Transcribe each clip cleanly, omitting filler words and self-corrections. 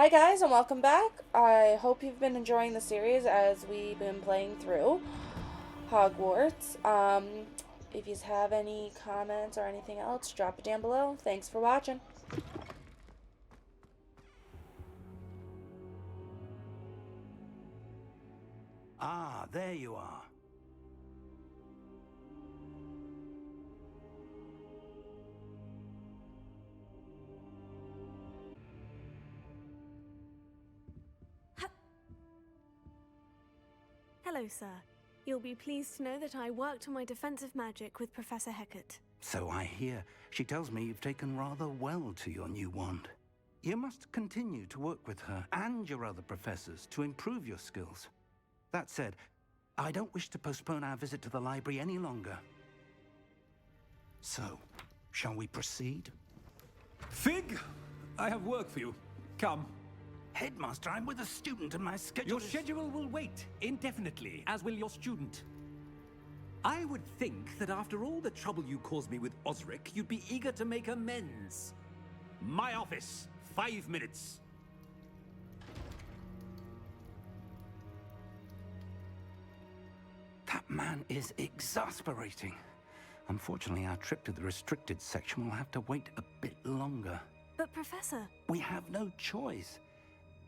Hi guys and welcome back. I hope you've been enjoying the series as we've been playing through Hogwarts. If you have any comments or anything else, drop it down below. Thanks for watching. Ah, there you are. Hello, sir. You'll be pleased to know that I worked on my defensive magic with Professor Hecat. So I hear. She tells me you've taken rather well to your new wand. You must continue to work with her and your other professors to improve your skills. That said, I don't wish to postpone our visit to the library any longer. So, shall we proceed? Fig, I have work for you. Come. Headmaster, I'm with a student and my schedule Your schedule will wait indefinitely, as will your student. I would think that after all the trouble you caused me with Osric, you'd be eager to make amends. My office, 5 minutes. That man is exasperating. Unfortunately, our trip to the restricted section will have to wait a bit longer. But, Professor... We have no choice.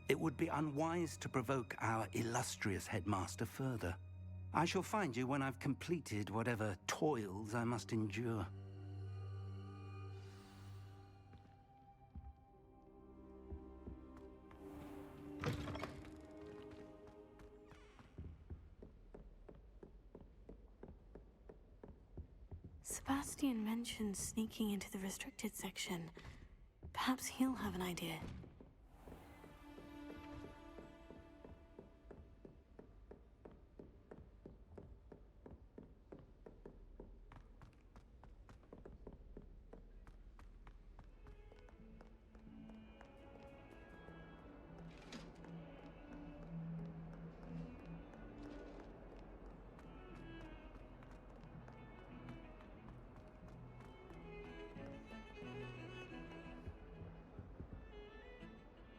It would be unwise to provoke our illustrious headmaster further. I shall find you when I've completed whatever toils I must endure. Sebastian mentioned sneaking into the restricted section. Perhaps he'll have an idea.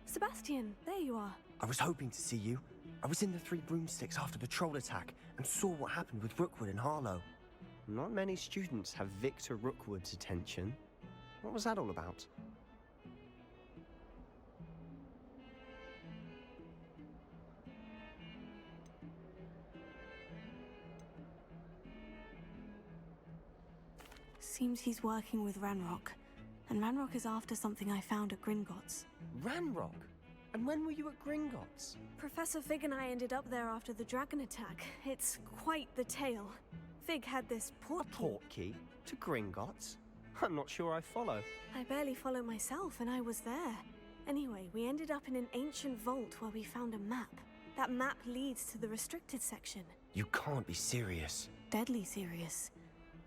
Sebastian, there you are. I was hoping to see you. I was in the Three Broomsticks after the troll attack and saw what happened with Rookwood and Harlow. Not many students have Victor Rookwood's attention. What was that all about? Seems he's working with Ranrock. And Ranrock is after something I found at Gringotts. Ranrock? And when were you at Gringotts? Professor Fig and I ended up there after the dragon attack. It's quite the tale. Fig had this A portkey? To Gringotts? I'm not sure I follow. I barely follow myself, and I was there. Anyway, we ended up in an ancient vault where we found a map. That map leads to the restricted section. You can't be serious. Deadly serious.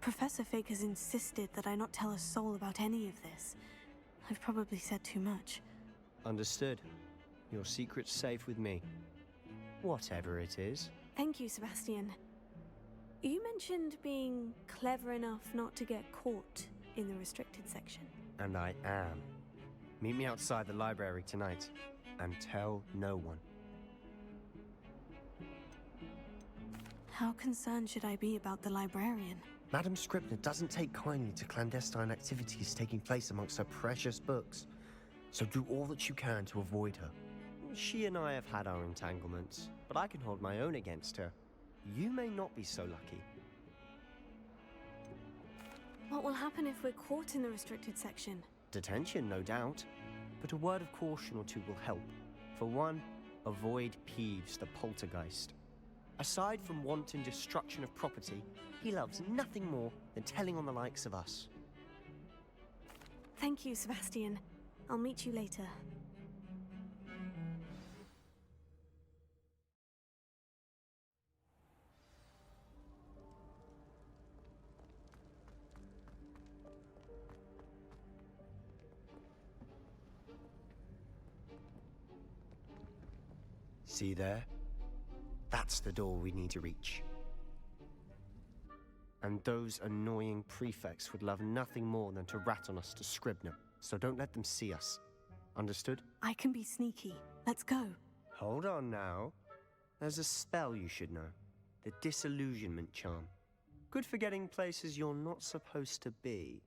Professor Fig has insisted that I not tell a soul about any of this. I've probably said too much. Understood. Your secret's safe with me. Whatever it is. Thank you, Sebastian. You mentioned being clever enough not to get caught in the restricted section. And I am. Meet me outside the library tonight. And tell no one. How concerned should I be about the librarian? Madam Scribner doesn't take kindly to clandestine activities taking place amongst her precious books. So do all that you can to avoid her. She and I have had our entanglements, but I can hold my own against her. You may not be so lucky. What will happen if we're caught in the restricted section? Detention, no doubt. But a word of caution or two will help. For one, avoid Peeves, the poltergeist. Aside from wanton destruction of property, he loves nothing more than telling on the likes of us. Thank you, Sebastian. I'll meet you later. See there? That's the door we need to reach. And those annoying prefects would love nothing more than to rat on us to Scribner, so don't let them see us. Understood? I can be sneaky. Let's go. Hold on now. There's a spell you should know. The Disillusionment Charm. Good for getting places you're not supposed to be.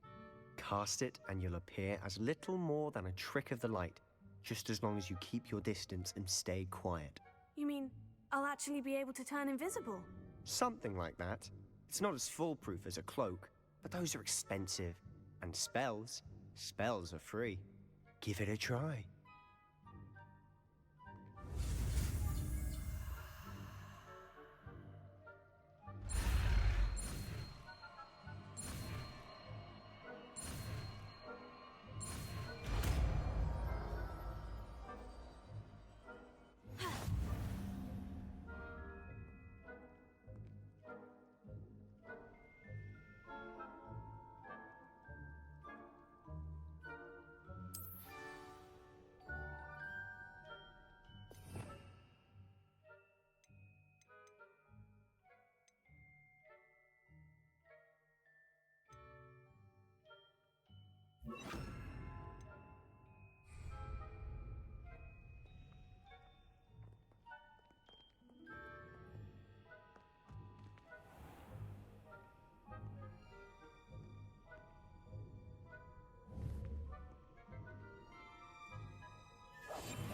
Cast it and you'll appear as little more than a trick of the light, just as long as you keep your distance and stay quiet. You mean I'll actually be able to turn invisible? Something like that. It's not as foolproof as a cloak, but those are expensive. And spells are free. Give it a try.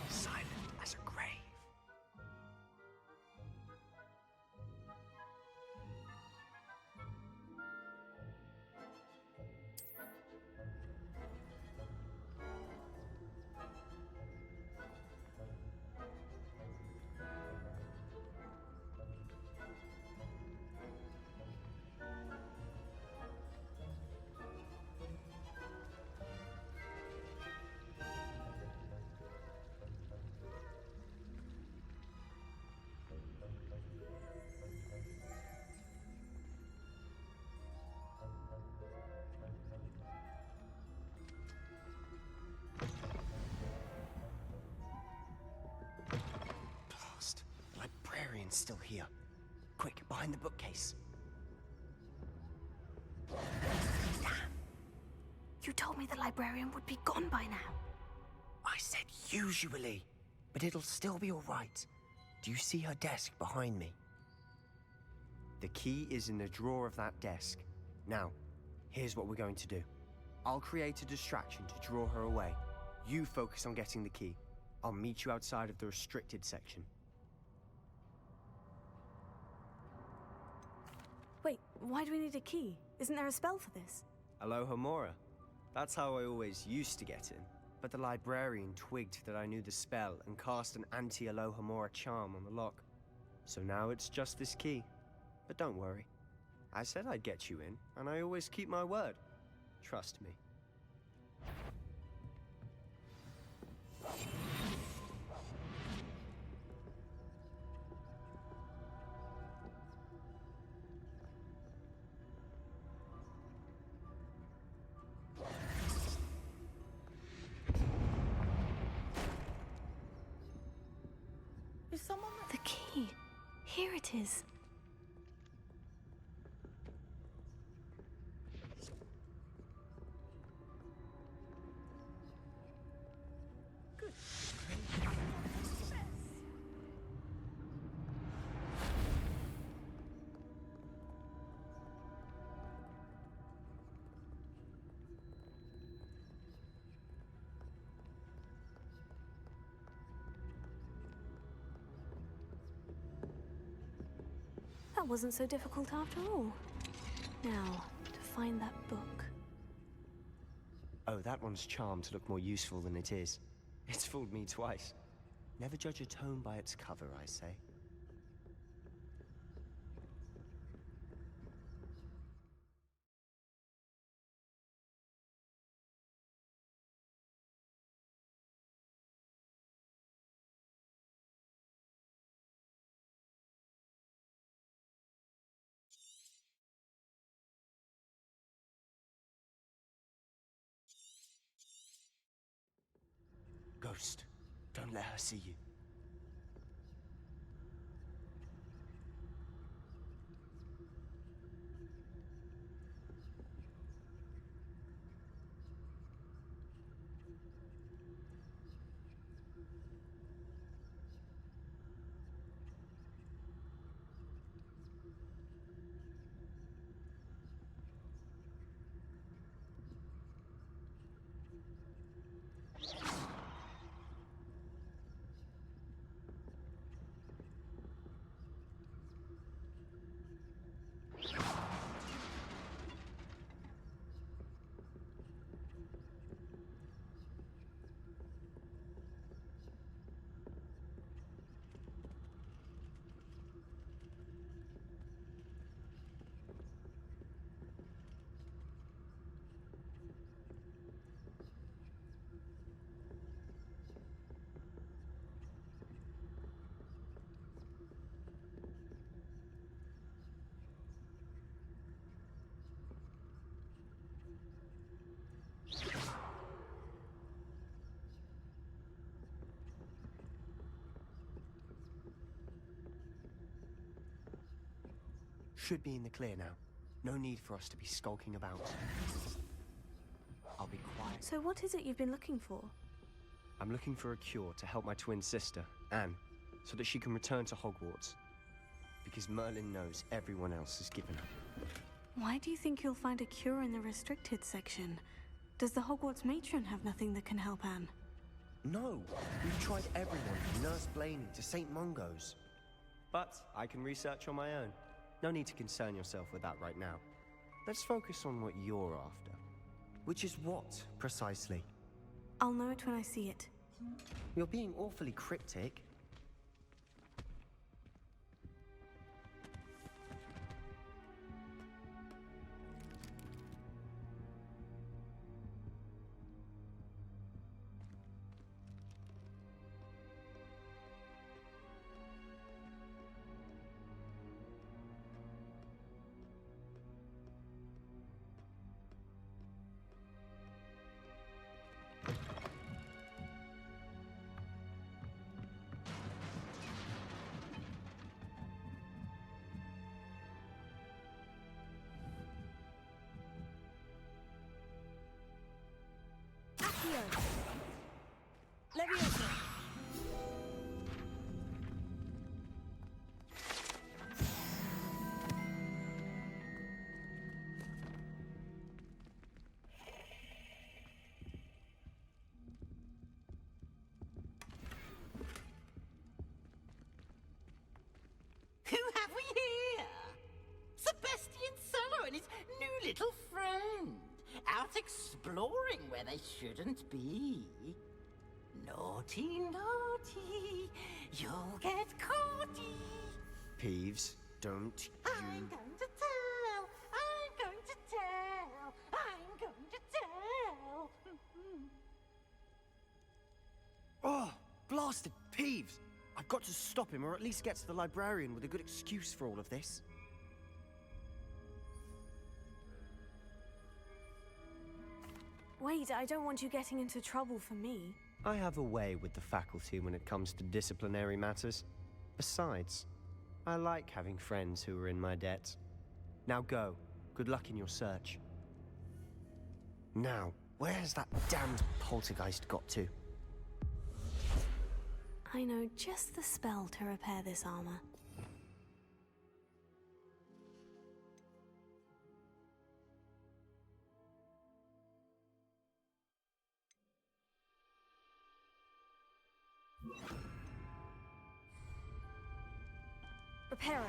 Silent as a grave. Blast. The librarian's still here. Quick, behind the bookcase. Damn. You told me the librarian would be gone by now. I said usually, but it'll still be all right. Do you see her desk behind me? The key is in the drawer of that desk. Now, here's what we're going to do. I'll create a distraction to draw her away. You focus on getting the key. I'll meet you outside of the restricted section. Wait, why do we need a key? Isn't there a spell for this? Alohomora. That's how I always used to get in. But the librarian twigged that I knew the spell and cast an anti-Alohomora charm on the lock. So now it's just this key. But don't worry. I said I'd get you in, and I always keep my word. Trust me. Is someone... The key. Here it is. That wasn't so difficult after all. Now, to find that book. Oh, that one's charmed to look more useful than it is. It's fooled me twice. Never judge a tome by its cover, I say. Ghost, don't let her see you. should be in the clear now. No need for us to be skulking about. I'll be quiet. So what is it you've been looking for? I'm looking for a cure to help my twin sister, Anne, so that she can return to Hogwarts. Because Merlin knows everyone else has given up. Why do you think you'll find a cure in the restricted section? Does the Hogwarts matron have nothing that can help Anne? No, we've tried everyone from Nurse Blaney to St. Mungo's. But I can research on my own. No need to concern yourself with that right now. Let's focus on what you're after. Which is what, precisely? I'll know it when I see it. You're being awfully cryptic. Leviosa! Who have we here? Sebastian Cello and his new little friend. Out exploring where they shouldn't be. Naughty, naughty, you'll get caughty. Peeves, don't I'm you... going to tell, I'm going to tell, I'm going to tell. Oh, blasted Peeves! I've got to stop him, or at least get to the librarian with a good excuse for all of this. Wait, I don't want you getting into trouble for me. I have a way with the faculty when it comes to disciplinary matters. Besides, I like having friends who are in my debt. Now go. Good luck in your search. Now, where has that damned poltergeist got to? I know just the spell to repair this armor. Reparo.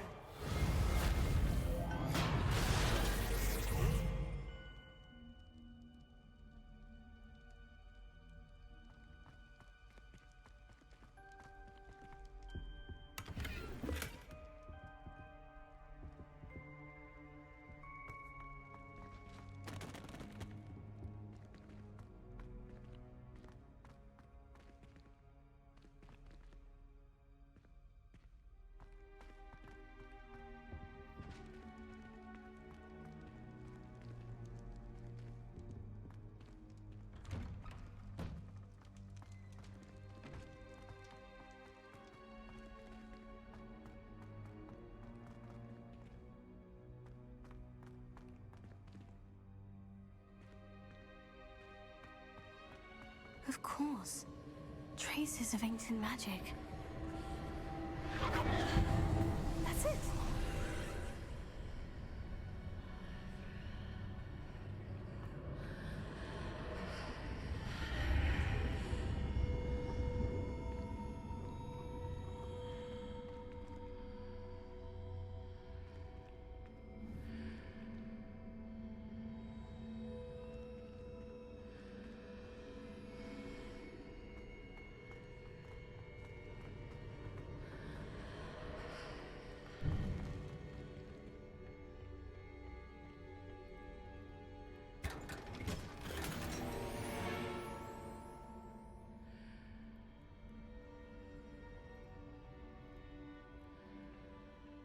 Of course. Traces of ancient magic. That's it.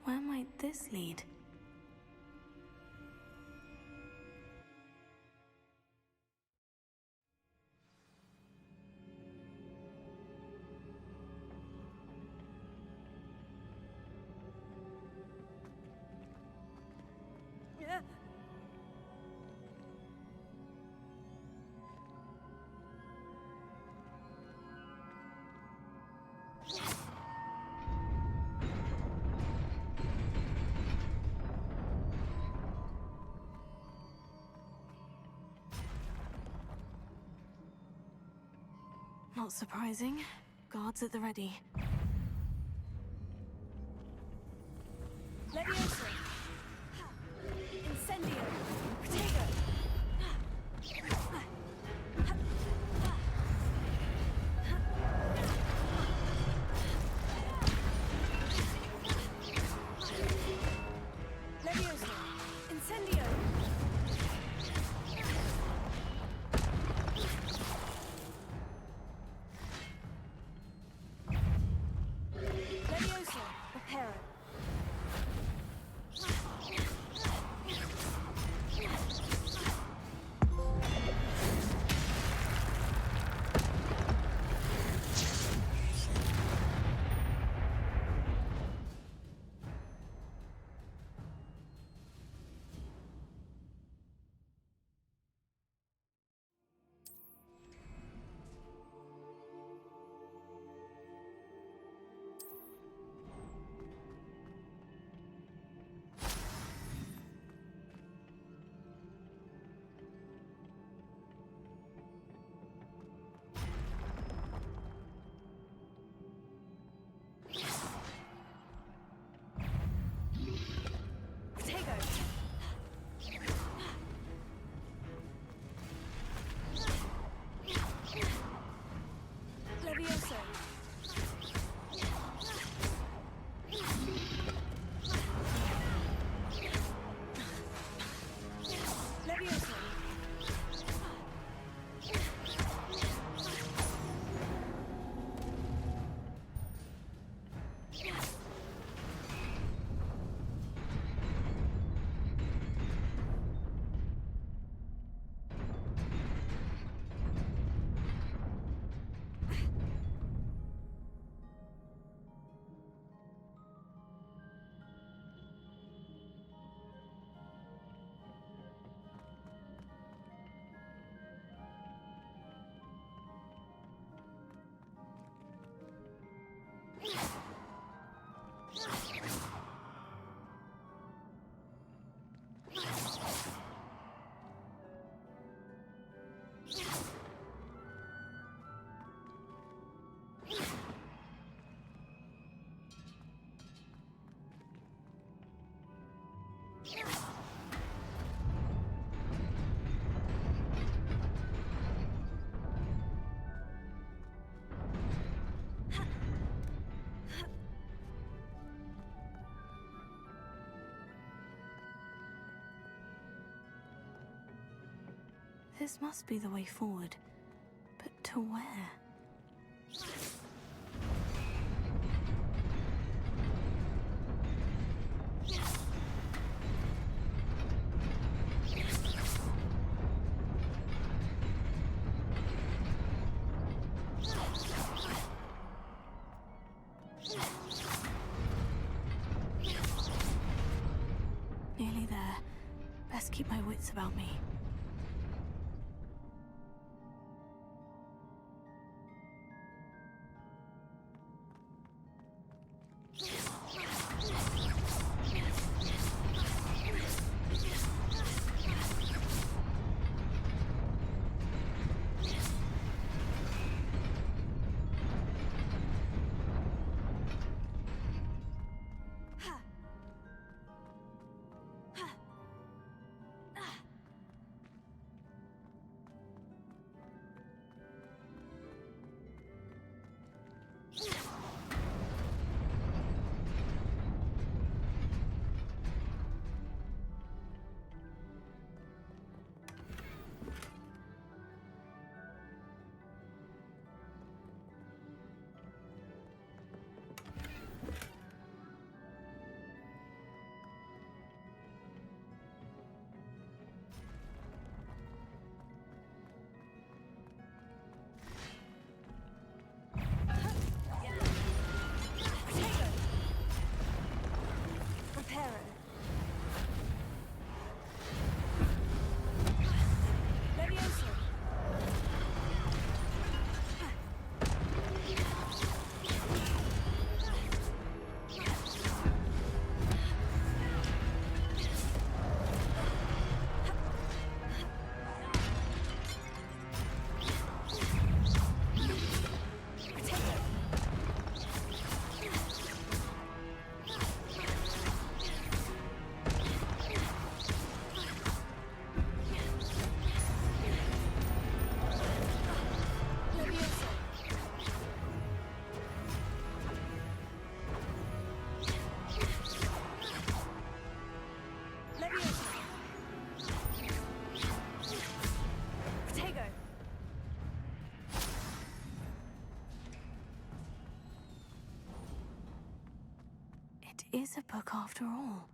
Where might this lead? Not surprising. Guards at the ready. Leviosa! Incendio! Protego! Leviosa! Incendio! Leviosa! Reparo! Protego! Leviosa! Leviosa! This must be the way forward. But to where? Nearly there. Best keep my wits about me. is a book after all.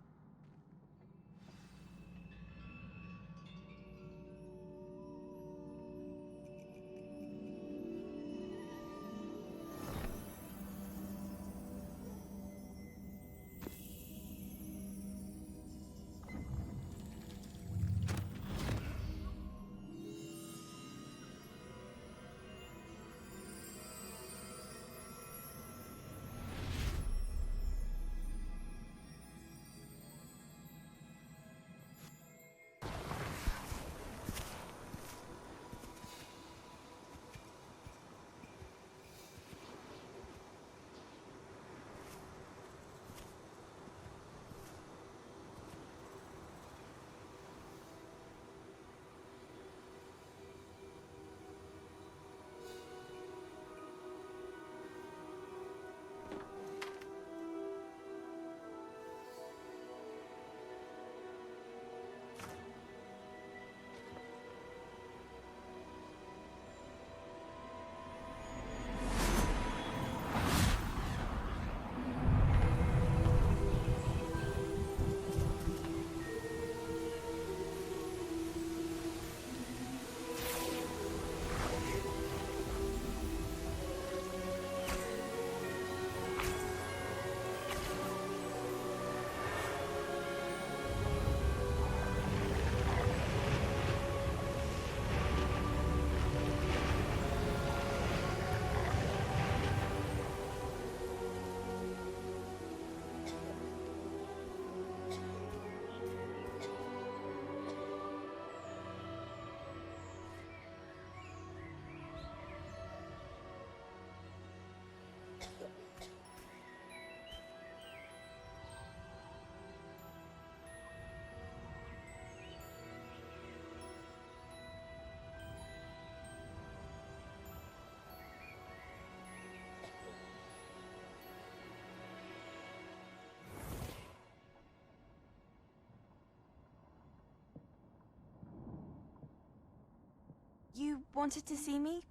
You wanted to see me?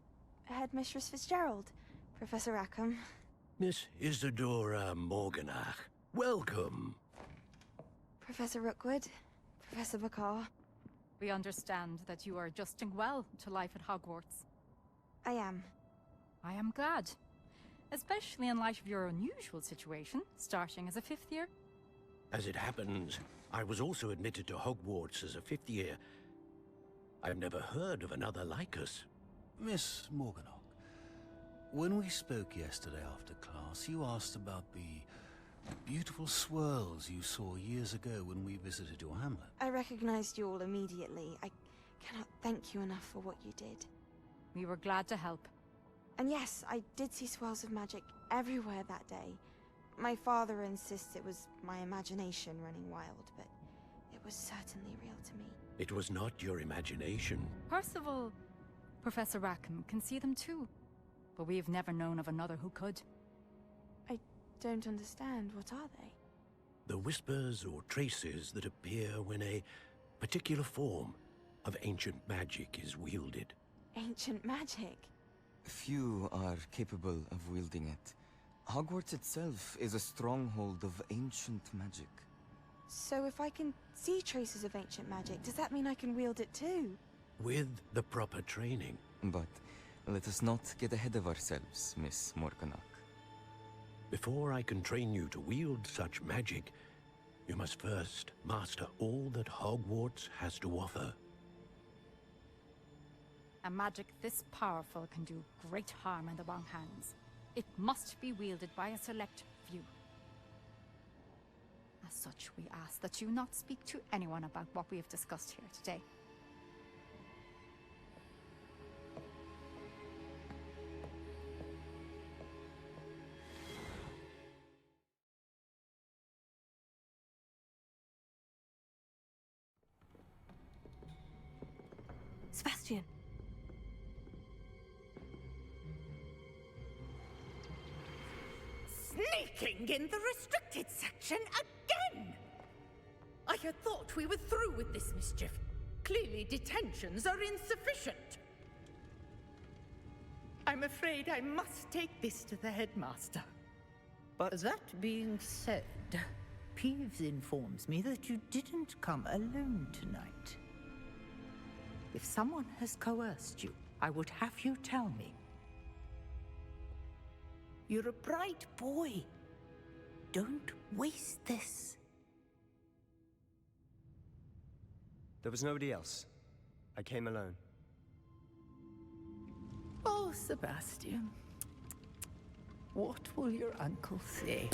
Headmistress Fitzgerald? Professor Rackham? Miss Isadora Morganach, welcome. Professor Rookwood? Professor Bakar? We understand that you are adjusting well to life at Hogwarts. I am. I am glad. Especially in light of your unusual situation, starting as a fifth year. As it happens, I was also admitted to Hogwarts as a fifth year. I've never heard of another like us. Miss Morganock, when we spoke yesterday after class, you asked about the beautiful swirls you saw years ago when we visited your hamlet. I recognized you all immediately. I cannot thank you enough for what you did. We were glad to help. And yes, I did see swirls of magic everywhere that day. My father insists it was my imagination running wild, but it was certainly real to me. It was not your imagination. Percival, Professor Rackham can see them too. But we have never known of another who could. I don't understand. What are they? The whispers or traces that appear when a particular form of ancient magic is wielded. Ancient magic? Few are capable of wielding it. Hogwarts itself is a stronghold of ancient magic. So if I can see traces of ancient magic, does that mean I can wield it too? With the proper training. But let us not get ahead of ourselves, Miss Morganock. Before I can train you to wield such magic, you must first master all that Hogwarts has to offer. A magic this powerful can do great harm in the wrong hands. It must be wielded by a select few. As such, we ask that you not speak to anyone about what we have discussed here today. Sebastian! Sneaking in the restricted section again! I had thought we were through with this mischief. Clearly detentions are insufficient. I'm afraid I must take this to the headmaster. But That being said, Peeves informs me that you didn't come alone tonight. If someone has coerced you, I would have you tell me. You're a bright boy. Don't waste this. there was nobody else. I came alone. Oh, Sebastian. What will your uncle say?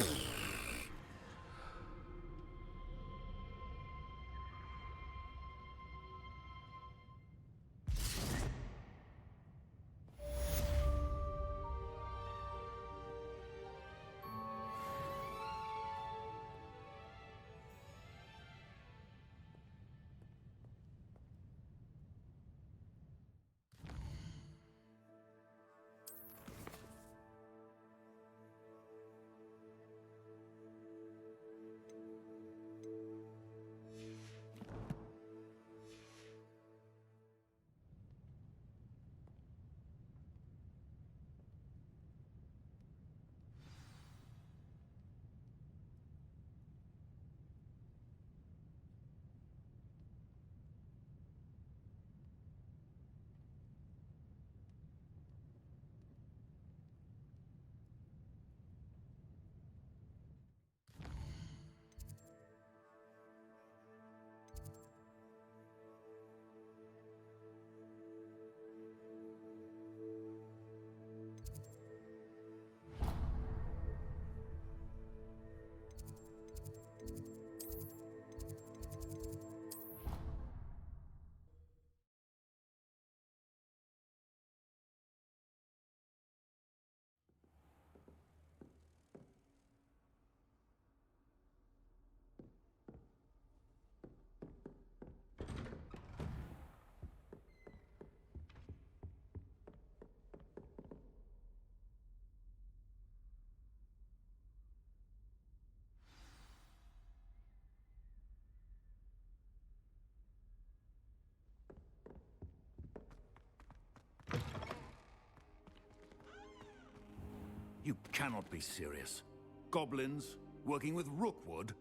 You cannot be serious. Goblins working with Rookwood?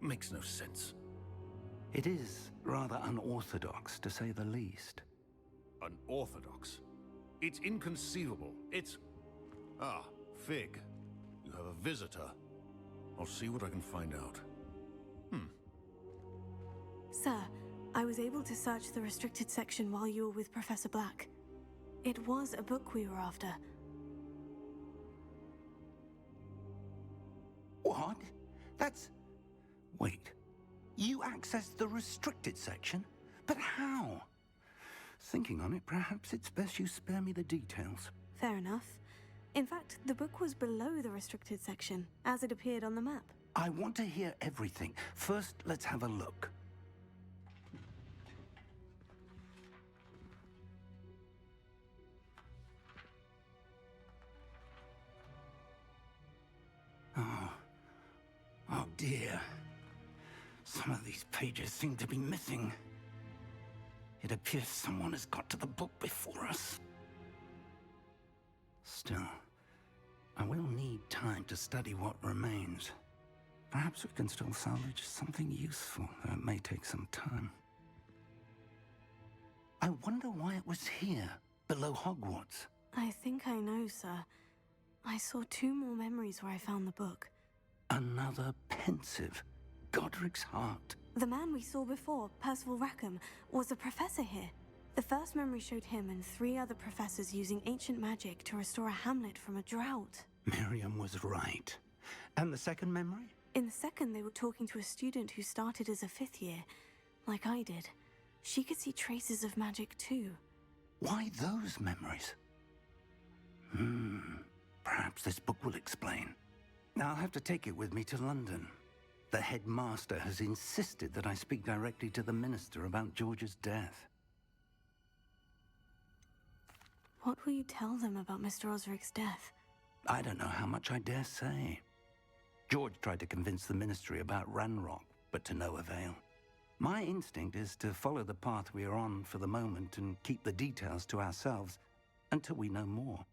Makes no sense. It is rather unorthodox, to say the least. Unorthodox? It's inconceivable. It's... Ah, Fig. You have a visitor. I'll see what I can find out. Sir, I was able to search the restricted section while you were with Professor Black. It was a book we were after. What? That's... Wait. You accessed the restricted section? But how? Thinking on it, perhaps it's best you spare me the details. Fair enough. In fact, the book was below the restricted section, as it appeared on the map. I want to hear everything. First, let's have a look. Oh dear. Some of these pages seem to be missing. It appears someone has got to the book before us. Still, I will need time to study what remains. Perhaps we can still salvage something useful, though it may take some time. I wonder why it was here, below Hogwarts. I think I know, sir. I saw 2 more memories where I found the book. Another pensive. Godric's heart. The man we saw before, Percival Rackham, was a professor here. The first memory showed him and 3 other professors using ancient magic to restore a hamlet from a drought. Miriam was right. And the second memory? In the second, they were talking to a student who started as a 5th year, like I did. She could see traces of magic too. Why those memories? Perhaps this book will explain. I'll have to take it with me to London. The headmaster has insisted that I speak directly to the minister about George's death. What will you tell them about Mr. Osric's death? I don't know how much I dare say. George tried to convince the ministry about Ranrock, but to no avail. My instinct is to follow the path we are on for the moment and keep the details to ourselves until we know more.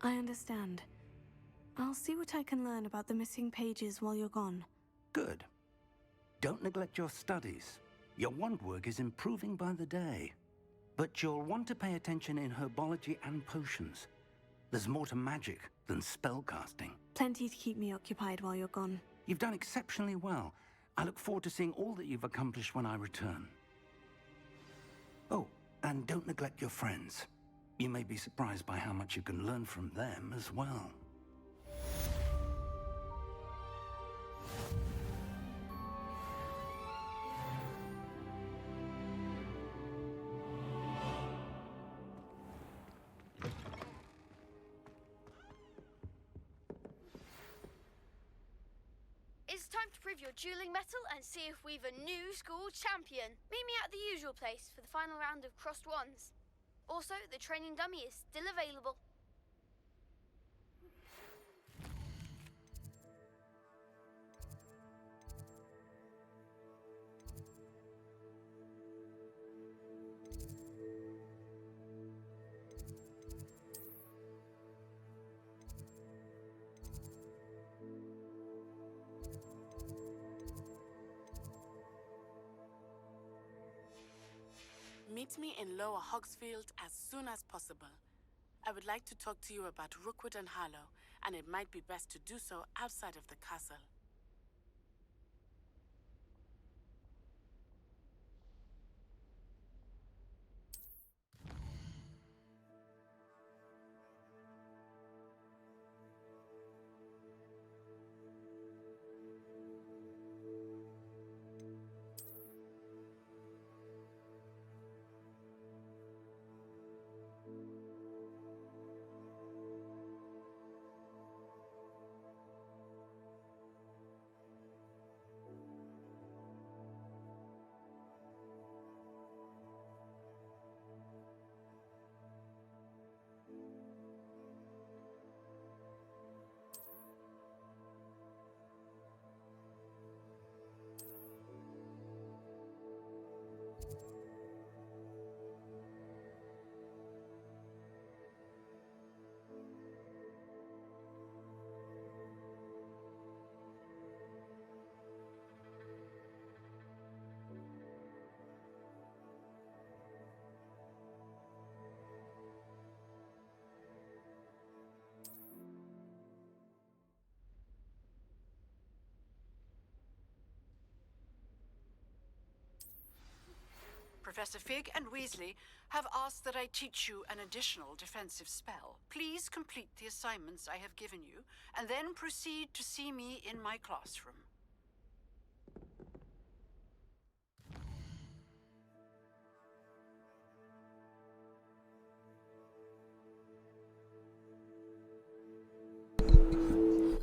I understand. I'll see what I can learn about the missing pages while you're gone. Good. Don't neglect your studies. Your wand work is improving by the day. But you'll want to pay attention in herbology and potions. There's more to magic than spellcasting. Plenty to keep me occupied while you're gone. You've done exceptionally well. I look forward to seeing all that you've accomplished when I return. Oh, and don't neglect your friends. You may be surprised by how much you can learn from them as well. It's time to prove your dueling mettle and see if we've a new school champion. Meet me at the usual place for the final round of crossed wands. Also, the training dummy is still available. Meet me in Lower Hogsfield as soon as possible. I would like to talk to you about Rookwood and Harlow, and it might be best to do so outside of the castle. Professor Fig and Weasley have asked that I teach you an additional defensive spell. Please complete the assignments I have given you, and then proceed to see me in my classroom.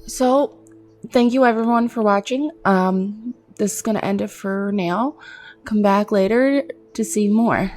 So, thank you everyone for watching. This is going to end it for now. Come back later to see more.